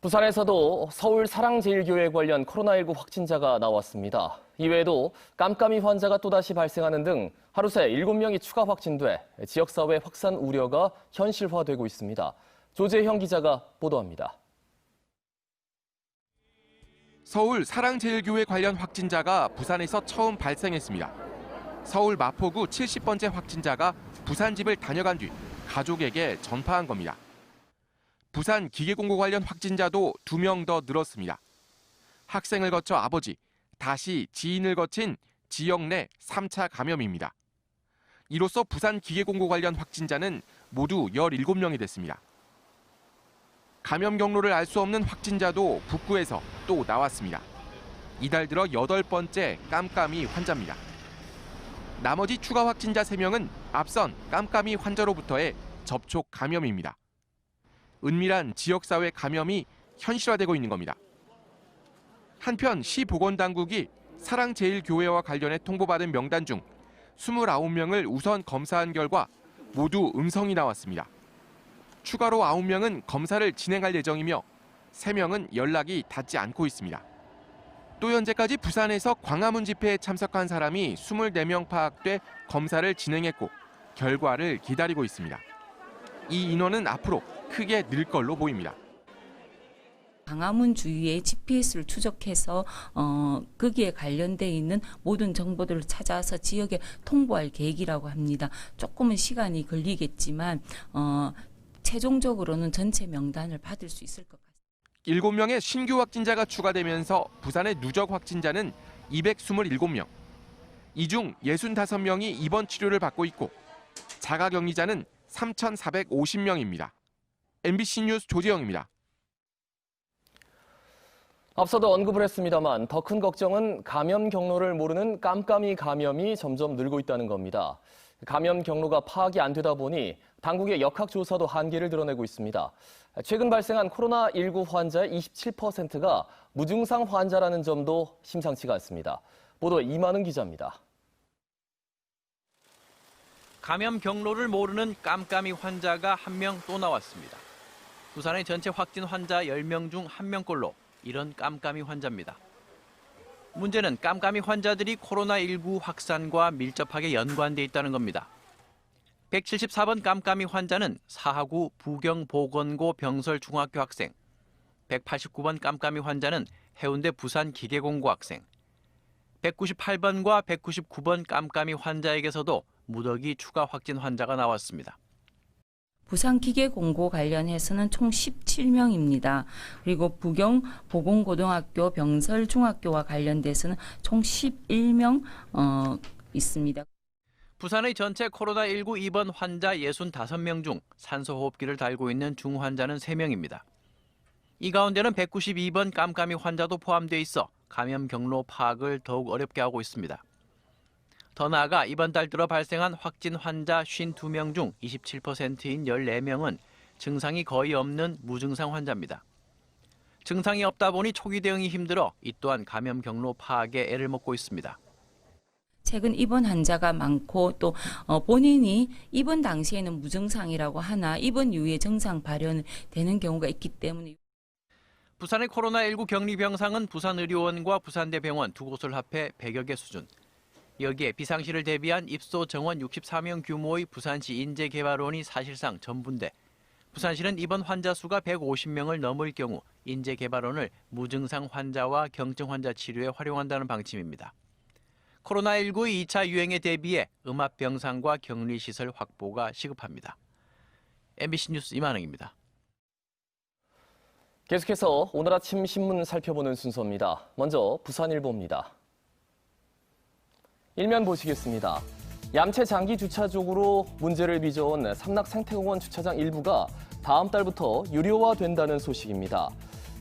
부산에서도 서울 사랑제일교회 관련 코로나19 확진자가 나왔습니다. 이외에도 깜깜이 환자가 또다시 발생하는 등 하루 새 7명이 추가 확진돼 지역사회 확산 우려가 현실화되고 있습니다. 조재형 기자가 보도합니다. 서울 사랑제일교회 관련 확진자가 부산에서 처음 발생했습니다. 서울 마포구 70번째 확진자가 부산 집을 다녀간 뒤 가족에게 전파한 겁니다. 부산 기계공고 관련 확진자도 2명 더 늘었습니다. 학생을 거쳐 아버지, 다시 지인을 거친 지역 내 3차 감염입니다. 이로써 부산 기계공고 관련 확진자는 모두 17명이 됐습니다. 감염 경로를 알 수 없는 확진자도 북구에서 또 나왔습니다. 이달 들어 8번째 깜깜이 환자입니다. 나머지 추가 확진자 3명은 앞선 깜깜이 환자로부터의 접촉 감염입니다. 은밀한 지역사회 감염이 현실화되고 있는 겁니다. 한편 시보건당국이 사랑제일교회와 관련해 통보받은 명단 중 29명을 우선 검사한 결과 모두 음성이 나왔습니다. 추가로 9명은 검사를 진행할 예정이며 3명은 연락이 닿지 않고 있습니다. 또 현재까지 부산에서 광화문 집회에 참석한 사람이 24명 파악돼 검사를 진행했고 결과를 기다리고 있습니다. 이 인원은 앞으로 크게 늘 걸로 보입니다. 광화문 주위에 GPS를 추적해서 거기에 관련돼 있는 모든 정보들을 찾아서 지역에 통보할 계획이라고 합니다. 조금은 시간이 걸리겠지만 최종적으로는 전체 명단을 받을 수 있을 것 같습니다. 7명의 신규 확진자가 추가되면서 부산의 누적 확진자는 227명. 이 중 65명이 입원 치료를 받고 있고 자가격리자는 3,450명입니다. MBC 뉴스 조재영입니다. 앞서도 언급을 했습니다만 더 큰 걱정은 감염 경로를 모르는 깜깜이 감염이 점점 늘고 있다는 겁니다. 감염 경로가 파악이 안 되다 보니 당국의 역학조사도 한계를 드러내고 있습니다. 최근 발생한 코로나19 환자의 27%가 무증상 환자라는 점도 심상치가 않습니다. 보도에 이만은 기자입니다. 감염 경로를 모르는 깜깜이 환자가 1명 또 나왔습니다. 부산의 전체 확진 환자 10명 중 1명꼴로 이런 깜깜이 환자입니다. 문제는 깜깜이 환자들이 코로나19 확산과 밀접하게 연관돼 있다는 겁니다. 174번 깜깜이 환자는 사하구 부경보건고 병설중학교 학생, 189번 깜깜이 환자는 해운대 부산 기계공고 학생, 198번과 199번 깜깜이 환자에게서도 무더기 추가 확진 환자가 나왔습니다. 부산 기계공고 관련해서는 총 17명입니다. 그리고 부경 보건고등학교 병설중학교와 관련돼서는 총 11명 있습니다. 부산의 전체 코로나19 입원 환자 65명 중 산소호흡기를 달고 있는 중환자는 3명입니다. 이 가운데는 192번 깜깜이 환자도 포함돼 있어 감염 경로 파악을 더욱 어렵게 하고 있습니다. 더 나아가 이번 달 들어 발생한 확진 환자 52명 중 27%인 14명은 증상이 거의 없는 무증상 환자입니다. 증상이 없다 보니 초기 대응이 힘들어 이 또한 감염 경로 파악에 애를 먹고 있습니다. 최근 입원 환자가 많고 또 본인이 입원 당시에는 무증상이라고 하나 입원 이후에 증상 발현되는 경우가 있기 때문에 부산의 코로나19 격리 병상은 부산의료원과 부산대병원 두 곳을 합해 100여 개 수준. 여기에 비상시를 대비한 입소 정원 64명 규모의 부산시 인재개발원이 사실상 전부인데 부산시는 이번 환자 수가 150명을 넘을 경우 인재개발원을 무증상 환자와 경증 환자 치료에 활용한다는 방침입니다. 코로나19의 2차 유행에 대비해 음압병상과 격리시설 확보가 시급합니다. MBC 뉴스 이만흥입니다. 계속해서 오늘 아침 신문 살펴보는 순서입니다. 먼저 부산일보입니다. 일면 보시겠습니다. 얌체 장기 주차 쪽으로 문제를 빚어온 삼락 생태공원 주차장 일부가 다음 달부터 유료화된다는 소식입니다.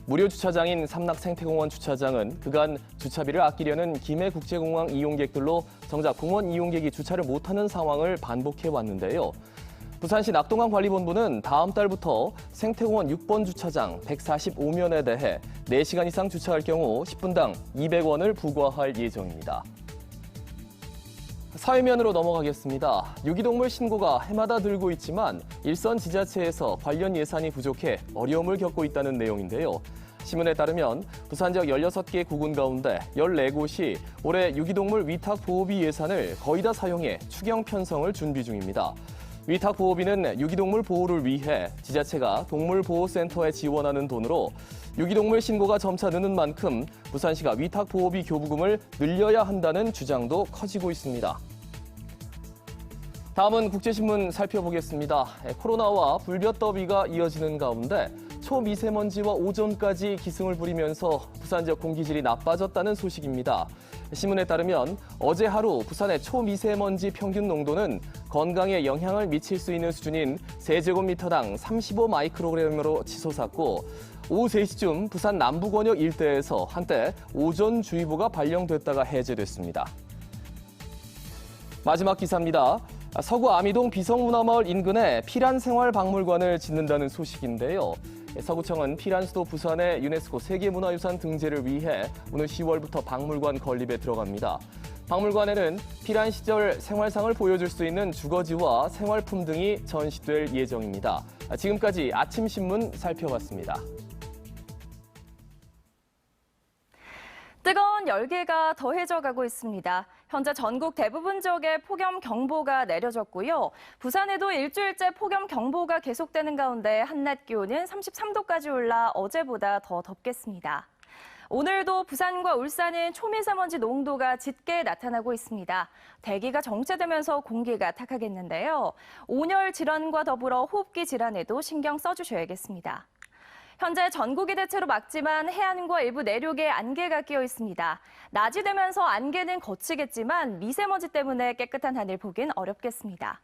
무료 주차장인 삼락 생태공원 주차장은 그간 주차비를 아끼려는 김해국제공항 이용객들로 정작 공원 이용객이 주차를 못하는 상황을 반복해 왔는데요. 부산시 낙동강관리본부는 다음 달부터 생태공원 6번 주차장 145면에 대해 4시간 이상 주차할 경우 10분당 200원을 부과할 예정입니다. 사회면으로 넘어가겠습니다. 유기동물 신고가 해마다 늘고 있지만 일선 지자체에서 관련 예산이 부족해 어려움을 겪고 있다는 내용인데요. 신문에 따르면 부산 지역 16개 구군 가운데 14곳이 올해 유기동물 위탁보호비 예산을 거의 다 사용해 추경 편성을 준비 중입니다. 위탁보호비는 유기동물 보호를 위해 지자체가 동물보호센터에 지원하는 돈으로 유기동물 신고가 점차 느는 만큼 부산시가 위탁보호비 교부금을 늘려야 한다는 주장도 커지고 있습니다. 다음은 국제신문 살펴보겠습니다. 코로나와 불볕더위가 이어지는 가운데 초미세먼지와 오존까지 기승을 부리면서 부산 지역 공기질이 나빠졌다는 소식입니다. 신문에 따르면 어제 하루 부산의 초미세먼지 평균 농도는 건강에 영향을 미칠 수 있는 수준인 세제곱미터당 35 마이크로그램으로 치솟았고 오후 3시쯤 부산 남부권역 일대에서 한때 오존주의보가 발령됐다가 해제됐습니다. 마지막 기사입니다. 서구 아미동 비성문화마을 인근에 피란생활박물관을 짓는다는 소식인데요. 서구청은 피란 수도 부산의 유네스코 세계문화유산 등재를 위해 오늘 10월부터 박물관 건립에 들어갑니다. 박물관에는 피란 시절 생활상을 보여줄 수 있는 주거지와 생활품 등이 전시될 예정입니다. 지금까지 아침신문 살펴봤습니다. 뜨거운 열기가 더해져 가고 있습니다. 현재 전국 대부분 지역에 폭염경보가 내려졌고요. 부산에도 일주일째 폭염경보가 계속되는 가운데 한낮 기온은 33도까지 올라 어제보다 더 덥겠습니다. 오늘도 부산과 울산은 초미세먼지 농도가 짙게 나타나고 있습니다. 대기가 정체되면서 공기가 탁하겠는데요. 온열 질환과 더불어 호흡기 질환에도 신경 써주셔야겠습니다. 현재 전국이 대체로 맑지만 해안과 일부 내륙에 안개가 끼어 있습니다. 낮이 되면서 안개는 걷히겠지만 미세먼지 때문에 깨끗한 하늘 보긴 어렵겠습니다.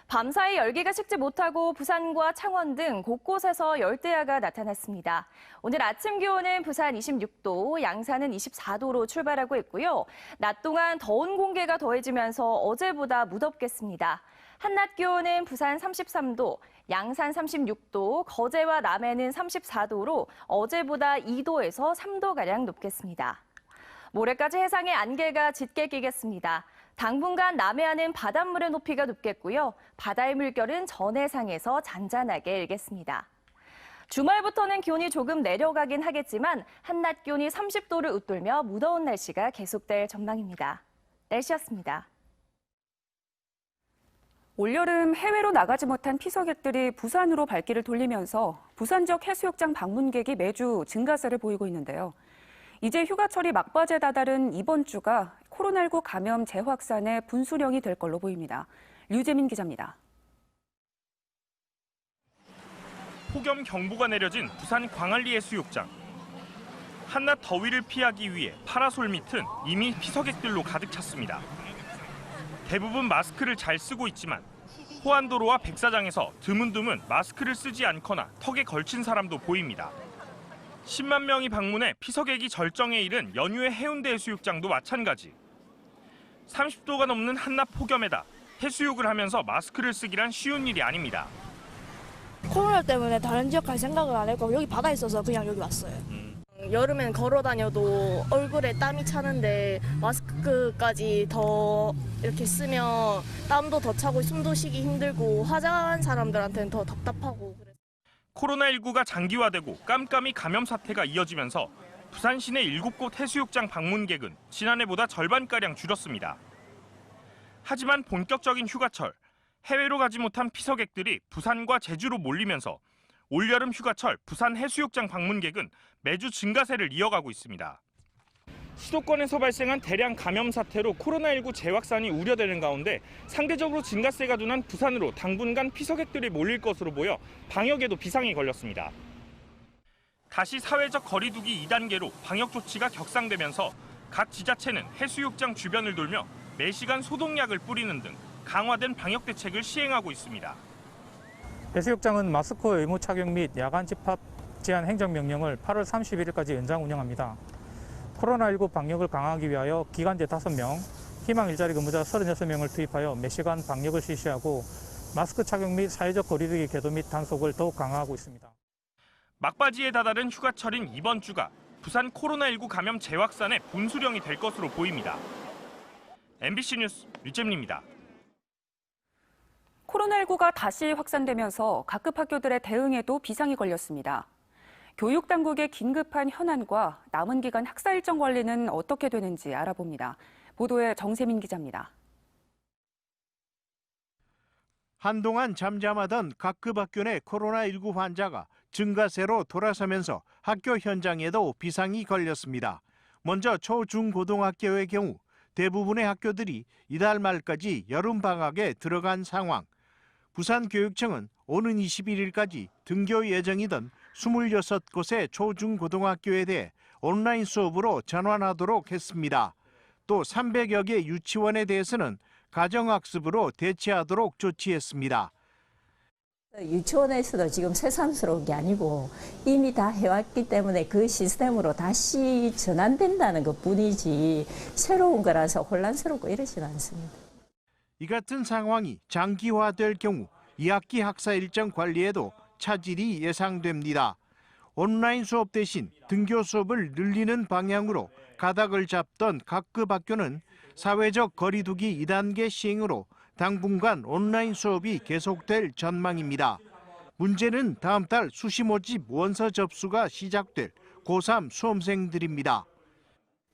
밤사이 열기가 식지 못하고 부산과 창원 등 곳곳에서 열대야가 나타났습니다. 오늘 아침 기온은 부산 26도, 양산은 24도로 출발하고 있고요. 낮 동안 더운 공기가 더해지면서 어제보다 무덥겠습니다. 한낮 기온은 부산 33도, 양산 36도, 거제와 남해는 34도로 어제보다 2도에서 3도가량 높겠습니다. 모레까지 해상에 안개가 짙게 끼겠습니다. 당분간 남해안은 바닷물의 높이가 높겠고요. 바다의 물결은 전해상에서 잔잔하게 일겠습니다. 주말부터는 기온이 조금 내려가긴 하겠지만 한낮 기온이 30도를 웃돌며 무더운 날씨가 계속될 전망입니다. 날씨였습니다. 올여름 해외로 나가지 못한 피서객들이 부산으로 발길을 돌리면서 부산 지역 해수욕장 방문객이 매주 증가세를 보이고 있는데요. 이제 휴가철이 막바지에 다다른 이번 주가 코로나19 감염 재확산의 분수령이 될 걸로 보입니다. 류재민 기자입니다. 폭염 경보가 내려진 부산 광안리 해수욕장. 한낮 더위를 피하기 위해 파라솔 밑은 이미 피서객들로 가득 찼습니다. 대부분 마스크를 잘 쓰고 있지만 호안도로와 백사장에서 드문드문 마스크를 쓰지 않거나 턱에 걸친 사람도 보입니다. 10만 명이 방문해 피서객이 절정에 이른 연휴의 해운대 해수욕장도 마찬가지. 30도가 넘는 한낮 폭염에다 해수욕을 하면서 마스크를 쓰기란 쉬운 일이 아닙니다. 코로나 때문에 다른 지역 갈 생각을 안 했고 여기 바다에 있어서 그냥 여기 왔어요. 여름엔 걸어 다녀도 얼굴에 땀이 차는데 마스크까지 더 이렇게 쓰면 땀도 더 차고 숨도 쉬기 힘들고 화장한 사람들한테는 더 답답하고 그래서. 코로나19가 장기화되고 깜깜이 감염 사태가 이어지면서 부산 시내 7곳 해수욕장 방문객은 지난해보다 절반가량 줄었습니다. 하지만 본격적인 휴가철, 해외로 가지 못한 피서객들이 부산과 제주로 몰리면서 올여름 휴가철 부산 해수욕장 방문객은 매주 증가세를 이어가고 있습니다. 수도권에서 발생한 대량 감염 사태로 코로나19 재확산이 우려되는 가운데 상대적으로 증가세가 둔한 부산으로 당분간 피서객들이 몰릴 것으로 보여 방역에도 비상이 걸렸습니다. 다시 사회적 거리두기 2단계로 방역 조치가 격상되면서 각 지자체는 해수욕장 주변을 돌며 매시간 소독약을 뿌리는 등 강화된 방역 대책을 시행하고 있습니다. 해수욕장은 마스크 의무 착용 및 야간 집합 제한 행정명령을 8월 31일까지 연장 운영합니다. 코로나19 방역을 강화하기 위하여 기간제 5명, 희망 일자리 근무자 36명을 투입하여 매시간 방역을 실시하고 마스크 착용 및 사회적 거리두기 계도 및 단속을 더욱 강화하고 있습니다. 막바지에 다다른 휴가철인 이번 주가 부산 코로나19 감염 재확산의 분수령이 될 것으로 보입니다. MBC 뉴스 류재민입니다. 코로나19가 다시 확산되면서 각급 학교들의 대응에도 비상이 걸렸습니다. 교육당국의 긴급한 현안과 남은 기간 학사 일정 관리는 어떻게 되는지 알아봅니다. 보도에 정세민 기자입니다. 한동안 잠잠하던 각급 학교 내 코로나19 환자가 증가세로 돌아서면서 학교 현장에도 비상이 걸렸습니다. 먼저 초, 중, 고등학교의 경우 대부분의 학교들이 이달 말까지 여름방학에 들어간 상황. 부산교육청은 오는 21일까지 등교 예정이던 26곳의 초, 중, 고등학교에 대해 온라인 수업으로 전환하도록 했습니다. 또 300여 개 유치원에 대해서는 가정학습으로 대체하도록 조치했습니다. 유치원에서도 지금 새삼스러운 게 아니고 이미 다 해왔기 때문에 그 시스템으로 다시 전환된다는 것뿐이지 새로운 거라서 혼란스럽고 이러지는 않습니다. 이 같은 상황이 장기화될 경우 2학기 학사 일정 관리에도 차질이 예상됩니다. 온라인 수업 대신 등교 수업을 늘리는 방향으로 가닥을 잡던 각급 학교는 사회적 거리두기 2단계 시행으로 당분간 온라인 수업이 계속될 전망입니다. 문제는 다음 달 수시 모집 원서 접수가 시작될 고3 수험생들입니다.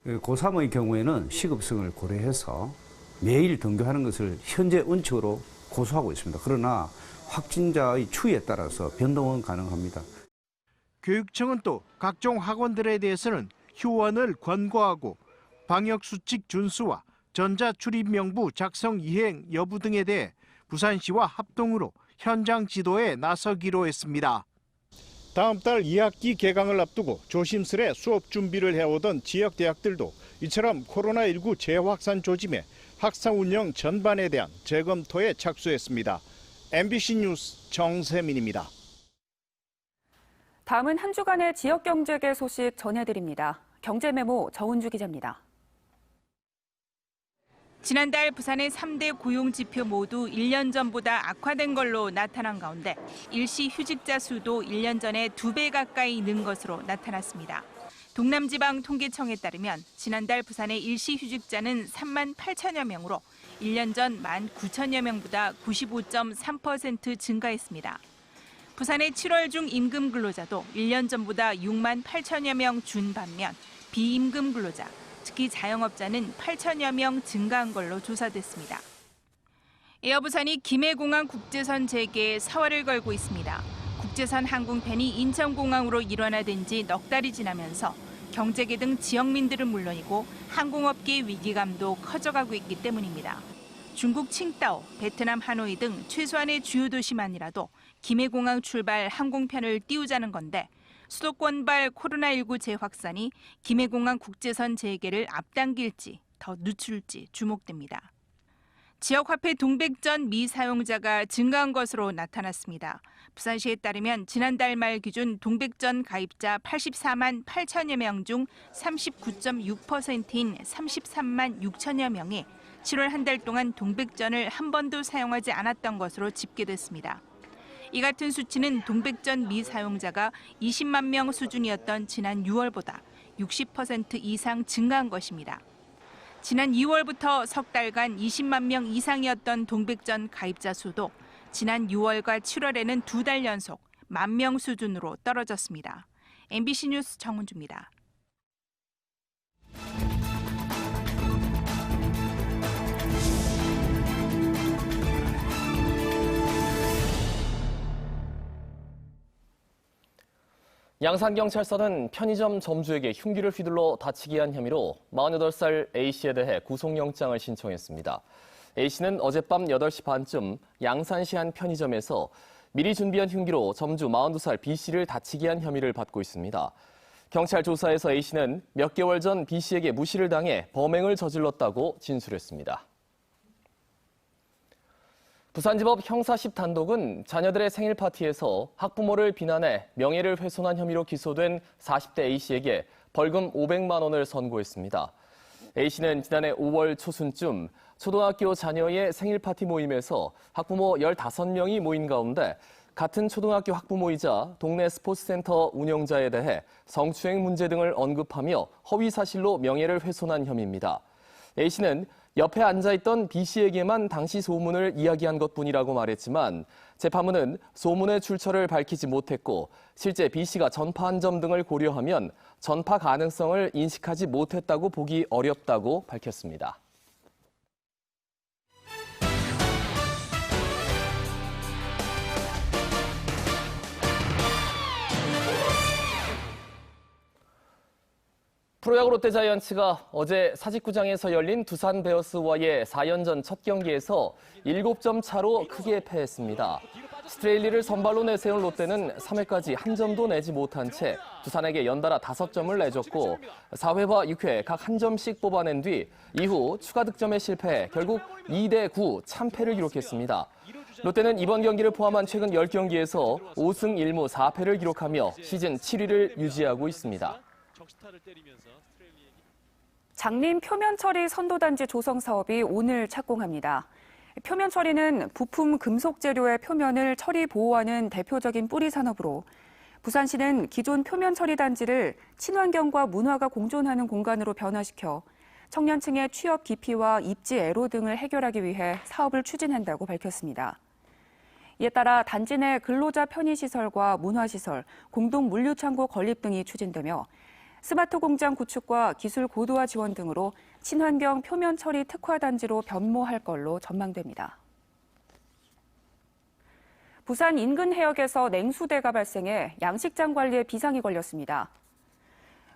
고3의 경우에는 시급성을 고려해서 매일 등교하는 것을 현재 원칙으로 고수하고 있습니다. 그러나 확진자의 추이에 따라서 변동은 가능합니다. 교육청은 또 각종 학원들에 대해서는 휴원을 권고하고 방역수칙 준수와 전자출입명부 작성 이행 여부 등에 대해 부산시와 합동으로 현장 지도에 나서기로 했습니다. 다음 달 2학기 개강을 앞두고 조심스레 수업 준비를 해오던 지역 대학들도 이처럼 코로나19 재확산 조짐에 학사 운영 전반에 대한 재검토에 착수했습니다. MBC 뉴스 정세민입니다. 다음은 한 주간의 지역 경제계 소식 전해드립니다. 경제메모 정은주 기자입니다. 지난달 부산의 3대 고용지표 모두 1년 전보다 악화된 걸로 나타난 가운데 일시 휴직자 수도 1년 전에 2배 가까이 는 것으로 나타났습니다. 동남지방통계청에 따르면 지난달 부산의 일시 휴직자는 3만 8천여 명으로 1년 전 1만 9천여 명보다 95.3% 증가했습니다. 부산의 7월 중 임금 근로자도 1년 전보다 6만 8천여 명 준 반면 비임금 근로자, 특히 자영업자는 8천여 명 증가한 걸로 조사됐습니다. 에어부산이 김해공항 국제선 재개에 사활을 걸고 있습니다. 국제선 항공편이 인천공항으로 일원화된 지 넉 달이 지나면서 경제계 등 지역민들은 물론이고 항공업계의 위기감도 커져가고 있기 때문입니다. 중국 칭다오, 베트남 하노이 등 최소한의 주요 도시만이라도 김해공항 출발 항공편을 띄우자는 건데 수도권발 코로나19 재확산이 김해공항 국제선 재개를 앞당길지 더 늦출지 주목됩니다. 지역화폐 동백전 미사용자가 증가한 것으로 나타났습니다. 부산시에 따르면 지난달 말 기준 동백전 가입자 84만 8천여 명 중 39.6%인 33만 6천여 명이 7월 한 달 동안 동백전을 한 번도 사용하지 않았던 것으로 집계됐습니다. 이 같은 수치는 동백전 미사용자가 20만 명 수준이었던 지난 6월보다 60% 이상 증가한 것입니다. 지난 2월부터 석 달간 20만 명 이상이었던 동백전 가입자 수도 지난 6월과 7월에는 2달 연속 1만 명 수준으로 떨어졌습니다. MBC 뉴스 정은주입니다. 양산경찰서는 편의점 점주에게 흉기를 휘둘러 다치게 한 혐의로 48살 A씨에 대해 구속영장을 신청했습니다. A씨는 어젯밤 8시 반쯤 양산시 한 편의점에서 미리 준비한 흉기로 점주 42살 B씨를 다치게 한 혐의를 받고 있습니다. 경찰 조사에서 A씨는 몇 개월 전 B씨에게 무시를 당해 범행을 저질렀다고 진술했습니다. 부산지법 형사 10단독은 자녀들의 생일 파티에서 학부모를 비난해 명예를 훼손한 혐의로 기소된 40대 A씨에게 벌금 500만 원을 선고했습니다. A씨는 지난해 5월 초순쯤 초등학교 자녀의 생일 파티 모임에서 학부모 15명이 모인 가운데 같은 초등학교 학부모이자 동네 스포츠센터 운영자에 대해 성추행 문제 등을 언급하며 허위 사실로 명예를 훼손한 혐의입니다. A씨는 옆에 앉아있던 B 씨에게만 당시 소문을 이야기한 것뿐이라고 말했지만 재판부는 소문의 출처를 밝히지 못했고 실제 B 씨가 전파한 점 등을 고려하면 전파 가능성을 인식하지 못했다고 보기 어렵다고 밝혔습니다. 프로야구 롯데자이언츠가 어제 사직구장에서 열린 두산 베어스와의 4연전 첫 경기에서 7점 차로 크게 패했습니다. 스트레일리를 선발로 내세운 롯데는 3회까지 한 점도 내지 못한 채 두산에게 연달아 5점을 내줬고 4회와 6회 각 한 점씩 뽑아낸 뒤 이후 추가 득점에 실패해 결국 2대9 참패를 기록했습니다. 롯데는 이번 경기를 포함한 최근 10경기에서 5승 1무 4패를 기록하며 시즌 7위를 유지하고 있습니다. 장림 표면 처리 선도단지 조성 사업이 오늘 착공합니다. 표면 처리는 부품 금속 재료의 표면을 처리 보호하는 대표적인 뿌리 산업으로 부산시는 기존 표면 처리 단지를 친환경과 문화가 공존하는 공간으로 변화시켜 청년층의 취업 기피와 입지 애로 등을 해결하기 위해 사업을 추진한다고 밝혔습니다. 이에 따라 단지 내 근로자 편의시설과 문화시설, 공동 물류창고 건립 등이 추진되며 스마트 공장 구축과 기술 고도화 지원 등으로 친환경 표면 처리 특화 단지로 변모할 걸로 전망됩니다. 부산 인근 해역에서 냉수대가 발생해 양식장 관리에 비상이 걸렸습니다.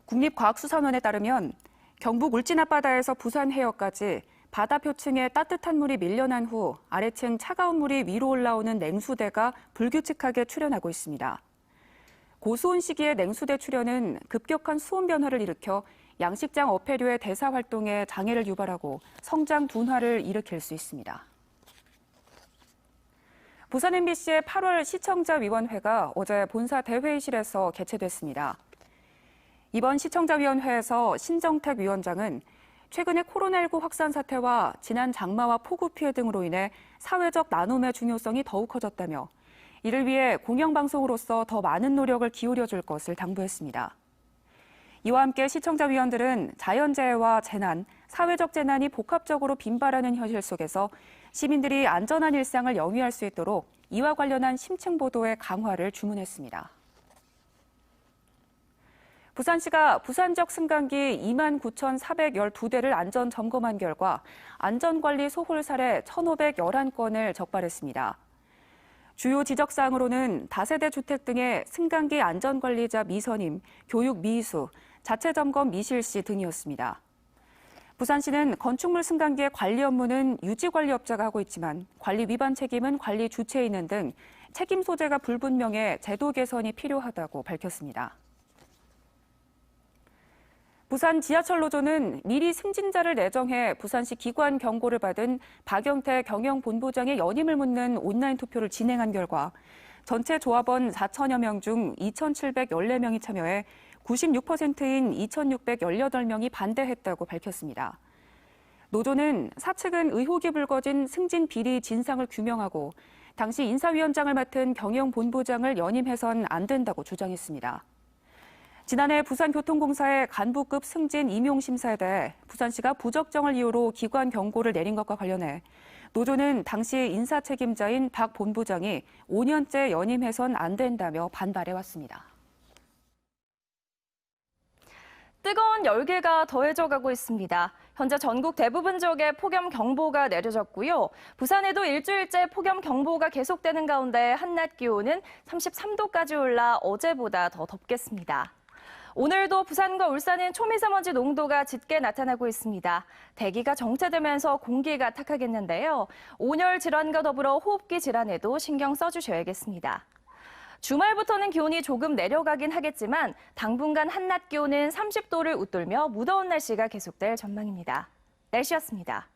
국립과학수산원에 따르면 경북 울진 앞바다에서 부산 해역까지 바다 표층에 따뜻한 물이 밀려난 후 아래층 차가운 물이 위로 올라오는 냉수대가 불규칙하게 출현하고 있습니다. 고수온 시기의 냉수대 출현은 급격한 수온 변화를 일으켜 양식장 어패류의 대사 활동에 장애를 유발하고 성장 둔화를 일으킬 수 있습니다. 부산 MBC의 8월 시청자위원회가 어제 본사 대회의실에서 개최됐습니다. 이번 시청자위원회에서 신정택 위원장은 최근의 코로나19 확산 사태와 지난 장마와 폭우 피해 등으로 인해 사회적 나눔의 중요성이 더욱 커졌다며 이를 위해 공영방송으로서 더 많은 노력을 기울여줄 것을 당부했습니다. 이와 함께 시청자위원들은 자연재해와 재난, 사회적 재난이 복합적으로 빈발하는 현실 속에서 시민들이 안전한 일상을 영위할 수 있도록 이와 관련한 심층 보도의 강화를 주문했습니다. 부산시가 부산적 승강기 29,412대를 안전 점검한 결과 안전관리 소홀 사례 1,511건을 적발했습니다. 주요 지적사항으로는 다세대 주택 등의 승강기 안전관리자 미선임, 교육 미수, 자체 점검 미실시 등이었습니다. 부산시는 건축물 승강기의 관리 업무는 유지관리업자가 하고 있지만 관리 위반 책임은 관리 주체에 있는 등 책임 소재가 불분명해 제도 개선이 필요하다고 밝혔습니다. 부산 지하철 노조는 미리 승진자를 내정해 부산시 기관 경고를 받은 박영태 경영본부장의 연임을 묻는 온라인 투표를 진행한 결과 전체 조합원 4천여 명 중 2,714명이 참여해 96%인 2,618명이 반대했다고 밝혔습니다. 노조는 사측은 의혹이 불거진 승진 비리 진상을 규명하고 당시 인사위원장을 맡은 경영본부장을 연임해선 안 된다고 주장했습니다. 지난해 부산교통공사의 간부급 승진 임용심사에 대해 부산시가 부적정을 이유로 기관 경고를 내린 것과 관련해 노조는 당시 인사 책임자인 박 본부장이 5년째 연임해선 안 된다며 반발해왔습니다. 뜨거운 열기가 더해져가고 있습니다. 현재 전국 대부분 지역에 폭염 경보가 내려졌고요. 부산에도 일주일째 폭염 경보가 계속되는 가운데 한낮 기온은 33도까지 올라 어제보다 더 덥겠습니다. 오늘도 부산과 울산은 초미세먼지 농도가 짙게 나타나고 있습니다. 대기가 정체되면서 공기가 탁하겠는데요. 온열 질환과 더불어 호흡기 질환에도 신경 써주셔야겠습니다. 주말부터는 기온이 조금 내려가긴 하겠지만 당분간 한낮 기온은 30도를 웃돌며 무더운 날씨가 계속될 전망입니다. 날씨였습니다.